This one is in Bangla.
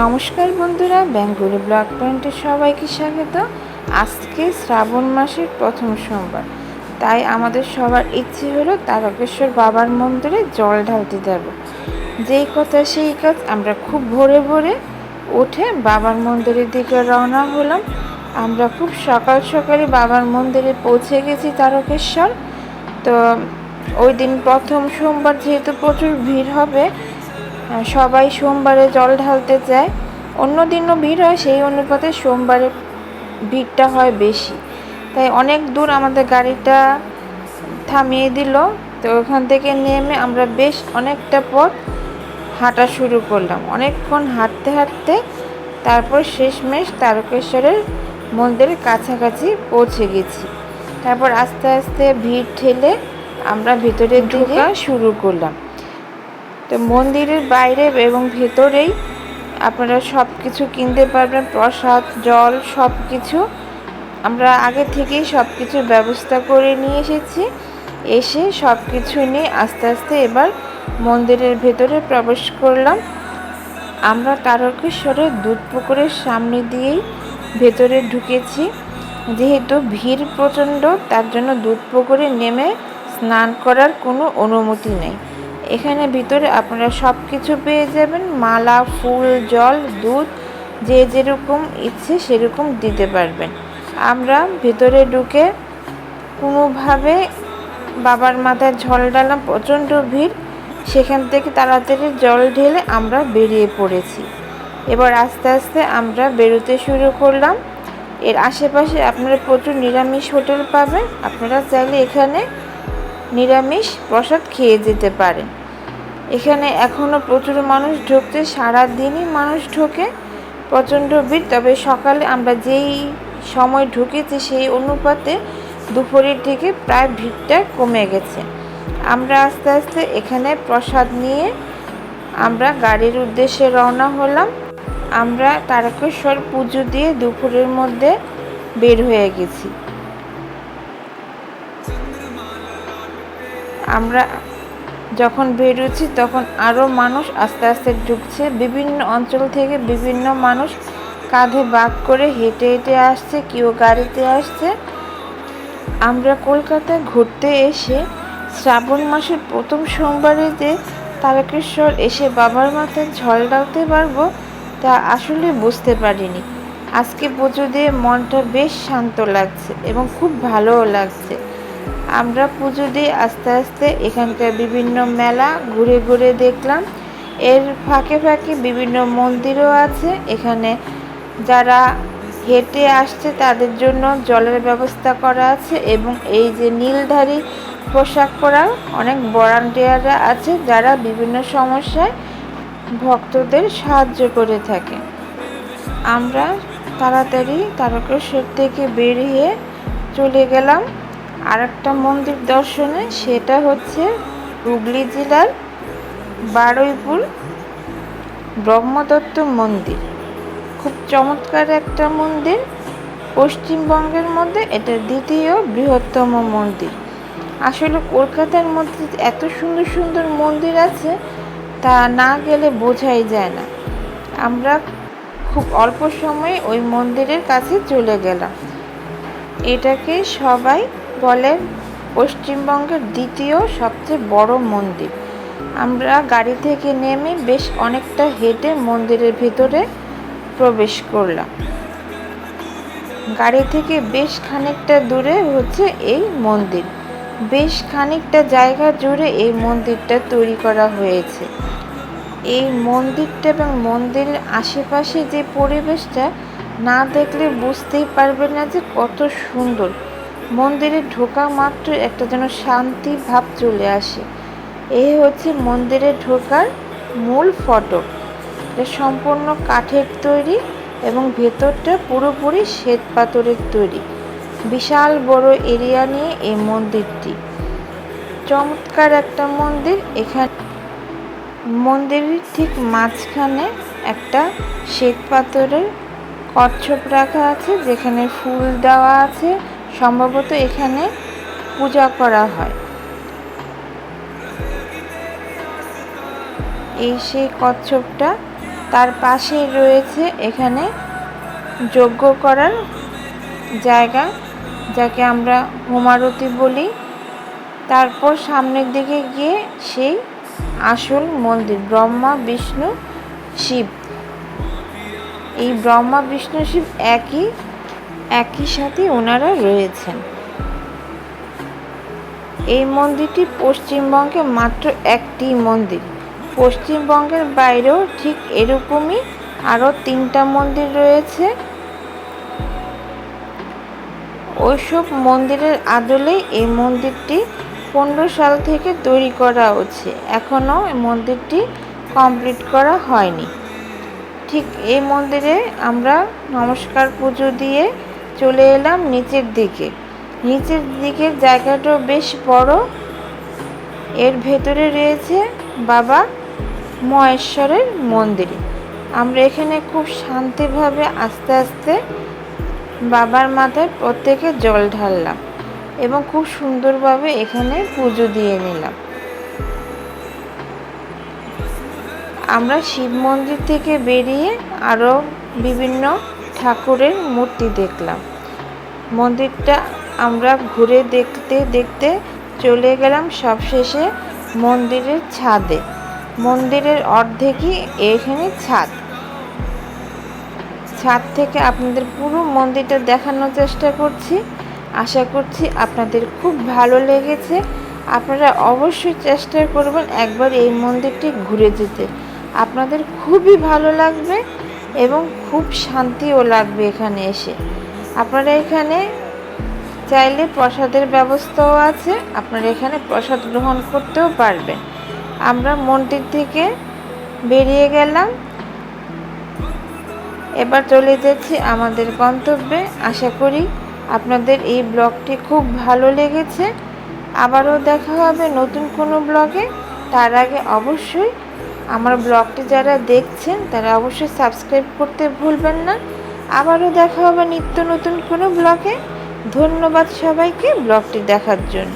নমস্কার বন্ধুরা, বেঙ্গলি ব্লগ পয়েন্টে সবাইকে স্বাগত। আজকে শ্রাবণ মাসের প্রথম সোমবার, তাই আমাদের সবার ইচ্ছে হলো তারকেশ্বর বাবার মন্দিরে জল ঢালতে যাব। যেই কথা সেই কাজ, আমরা খুব ভোরে ভোরে উঠে বাবার মন্দিরের দিকে রওনা হলাম। আমরা খুব সকাল সকালে বাবার মন্দিরে পৌঁছে গেছি তারকেশ্বর। তো ওই দিন প্রথম সোমবার, যেহেতু প্রচুর ভিড় হবে, সবাই সোমবারে জল ঢালতে যায়। অন্য দিনও ভিড় হয়, সেই অনুপাতে সোমবারে ভিড়টা হয় বেশি। তাই অনেক দূর আমাদের গাড়িটা থামিয়ে দিল। তো ওখান থেকে নেমে আমরা বেশ অনেকটা পথ হাঁটা শুরু করলাম। অনেকক্ষণ হাঁটতে হাঁটতে তারপর শেষমেশ তারকেশ্বরের মন্দিরের কাছাকাছি পৌঁছে গেছি। তারপর আস্তে আস্তে ভিড় ঠেলে আমরা ভিতরে ঢোকা শুরু করলাম। তো মন্দিরের বাইরে এবং ভেতরেই আপনারা সব কিছু কিনতে পারবেন, প্রসাদ, জল, সব কিছু আমরা আগে থেকেই সব কিছুর ব্যবস্থা করে নিয়ে এসেছি। এসে সব কিছু নিয়ে আস্তে আস্তে এবার মন্দিরের ভেতরে প্রবেশ করলাম। আমরা তারকেশ্বরের দুধ পুকুরের সামনে দিয়েই ভেতরে ঢুকেছি। যেহেতু ভিড় প্রচণ্ড, তার জন্য দুধ পুকুরে নেমে স্নান করার কোনো অনুমতি নেই। এখানে ভিতরে আপনারা সব কিছু পেয়ে যাবেন, মালা, ফুল, জল, দুধ, যে যেরকম ইচ্ছে সেরকম দিতে পারবেন। আমরা ভিতরে ঢুকে কোনোভাবে বাবার মাথায় জল ঢাললাম। প্রচণ্ড ভিড়, সেখান থেকে তাড়াতাড়ি জল ঢেলে আমরা বেরিয়ে পড়েছি। এবার আস্তে আস্তে আমরা বেরোতে শুরু করলাম। এর আশেপাশে আপনারা প্রচুর নিরামিষ হোটেল পাবেন, আপনারা চাইলে এখানে নিরামিষ প্রসাদ খেয়ে যেতে পারেন। এখানে এখনও প্রচুর মানুষ ঢুকছে, সারাদিনই মানুষ ঢোকে, প্রচণ্ড ভিড়। তবে সকালে আমরা যেই সময় ঢুকেছি সেই অনুপাতে দুপুরের দিকে প্রায় ভিড়টা কমে গেছে। আমরা আস্তে আস্তে এখানে প্রসাদ নিয়ে আমরা গাড়ির উদ্দেশ্যে রওনা হলাম। আমরা তারকেশ্বর পুজো দিয়ে দুপুরের মধ্যে বের হয়ে গেছি। আমরা যখন বেরোচ্ছি তখন আরও মানুষ আস্তে আস্তে ঢুকছে। বিভিন্ন অঞ্চল থেকে বিভিন্ন মানুষ কাঁধে বাঁক করে হেঁটে হেঁটে আসছে, কেউ গাড়িতে আসছে। আমরা কলকাতায় ঘুরতে এসে শ্রাবণ মাসের প্রথম সোমবারে যে তারকেশ্বর এসে বাবার মাথায় জল ঢালতে পারবো তা আসলে বুঝতে পারিনি। আজকে পুজো দিয়ে মনটা বেশ শান্ত লাগছে এবং খুব ভালোও লাগছে। আমরা পুজো দিয়ে আস্তে আস্তে এখানকার বিভিন্ন মেলা ঘুরে ঘুরে দেখলাম। এর ফাঁকে ফাঁকে বিভিন্ন মন্দিরও আছে। এখানে যারা হেঁটে আসছে তাদের জন্য জলের ব্যবস্থা করা আছে, এবং এই যে নীলধারী পোশাক পরা অনেক ভলান্টিয়াররা আছে যারা বিভিন্ন সমস্যায় ভক্তদের সাহায্য করে থাকে। আমরা তাড়াতাড়ি তারকেশ্বর থেকে বেরিয়ে চলে গেলাম আরেকটা মন্দির দর্শনে। সেটা হচ্ছে হুগলি জেলার বারুইপুর ব্রহ্মদত্ত মন্দির। খুব চমৎকার একটা মন্দির। পশ্চিমবঙ্গের মধ্যে এটা দ্বিতীয় বৃহত্তম মন্দির। আসলে কলকাতার মধ্যে এত সুন্দর সুন্দর মন্দির আছে, তা না গেলে বোঝাই যায় না। আমরা খুব অল্প সময়ে ওই মন্দিরের কাছে চলে গেলাম। এটাকে সবাই বলে পশ্চিমবঙ্গের দ্বিতীয় সবচেয়ে বড় মন্দির। আমরা গাড়ি থেকে নেমে বেশ অনেকটা হেঁটে মন্দিরের ভিতরে প্রবেশ করলাম। গাড়ি থেকে বেশ খানিকটা দূরে হচ্ছে এই মন্দির। বেশ খানিকটা জায়গা জুড়ে এই মন্দিরটা তৈরি করা হয়েছে। এই মন্দিরটা এবং মন্দিরের আশেপাশে যে পরিবেশটা না দেখলে বুঝতেই পারবেন না যে কত সুন্দর। মন্দিরে ঢোকা মাত্র একটা যেন শান্তি ভাব চলে আসে। এই হচ্ছে মন্দিরে ঢোকার মূল ফটক। এটা সম্পূর্ণ কাঠের তৈরি এবং ভেতরটা পুরোপুরি শ্বেত পাথরের তৈরি। বিশাল বড় এরিয়া নিয়ে এই মন্দিরটি। চমৎকার একটা মন্দির। এখানে মন্দিরের ঠিক মাঝখানে একটা শ্বেত পাথরের কচ্ছপ রাখা আছে, যেখানে ফুল দেওয়া আছে। সম্ভবত এখানে পূজা করা হয়। এই সেই কচ্ছপটা তার পাশেই রয়েছে এখানে যজ্ঞ করার জায়গা, যাকে আমরা হোমারতি বলি। তারপর সামনের দিকে গিয়ে সেই আসল মন্দির, ব্রহ্মা বিষ্ণু শিব। এই ব্রহ্মা বিষ্ণু শিব একই সাথে ওনারা রয়েছেন। এই মন্দিরটি পশ্চিমবঙ্গে মাত্র একটি মন্দির। পশ্চিমবঙ্গের বাইরেও ঠিক এরকমই আরও 3টা মন্দির রয়েছে। ওইসব মন্দিরের আদলেই এই মন্দিরটি 15 সাল থেকে তৈরি করা হচ্ছে, এখনও এই মন্দিরটি কমপ্লিট করা হয়নি। ঠিক এই মন্দিরে আমরা নমস্কার পুজো দিয়ে চলে এলাম নিচের দিকে। নিচের দিকের জায়গাটাও বেশ বড়। এর ভেতরে রয়েছে বাবা মহেশ্বরের মন্দির। আমরা এখানে খুব শান্তিভাবে আস্তে আস্তে বাবার মাথায় প্রত্যেকে জল ঢাললাম এবং খুব সুন্দরভাবে এখানে পুজো দিয়ে নিলাম। আমরা শিব মন্দির থেকে বেরিয়ে আরও বিভিন্ন ঠাকুরের মূর্তি দেখলাম। মন্দিরটা আমরা ঘুরে দেখতে দেখতে চলে গেলাম সবশেষে মন্দিরের ছাদে। মন্দিরের অর্ধেকই এখানে ছাদ থেকে আপনাদের পুরো মন্দিরটা দেখানোর চেষ্টা করছি। আশা করছি আপনাদের খুব ভালো লেগেছে। আপনারা অবশ্যই চেষ্টা করবেন একবার এই মন্দিরটি ঘুরে যেতে। আপনাদের খুবই ভালো লাগবে এবং খুব শান্তিও লাগবে এখানে এসে। আপনারা এখানে চাইলে প্রসাদের ব্যবস্থাও আছে, আপনারা এখানে প্রসাদ গ্রহণ করতেও পারবেন। আমরা মন্দির থেকে বেরিয়ে গেলাম, এবার চলে যাচ্ছি আমাদের গন্তব্যে। আশা করি আপনাদের এই ব্লগটি খুব ভালো লেগেছে। আবারও দেখা হবে নতুন কোনো ব্লগে। তার আগে অবশ্যই আমার ব্লগটি যারা দেখছেন তারা অবশ্যই সাবস্ক্রাইব করতে ভুলবেন না। আবারও দেখা হবে নিত্য নতুন কোনো ব্লগে। ধন্যবাদ সবাইকে ব্লগটি দেখার জন্য।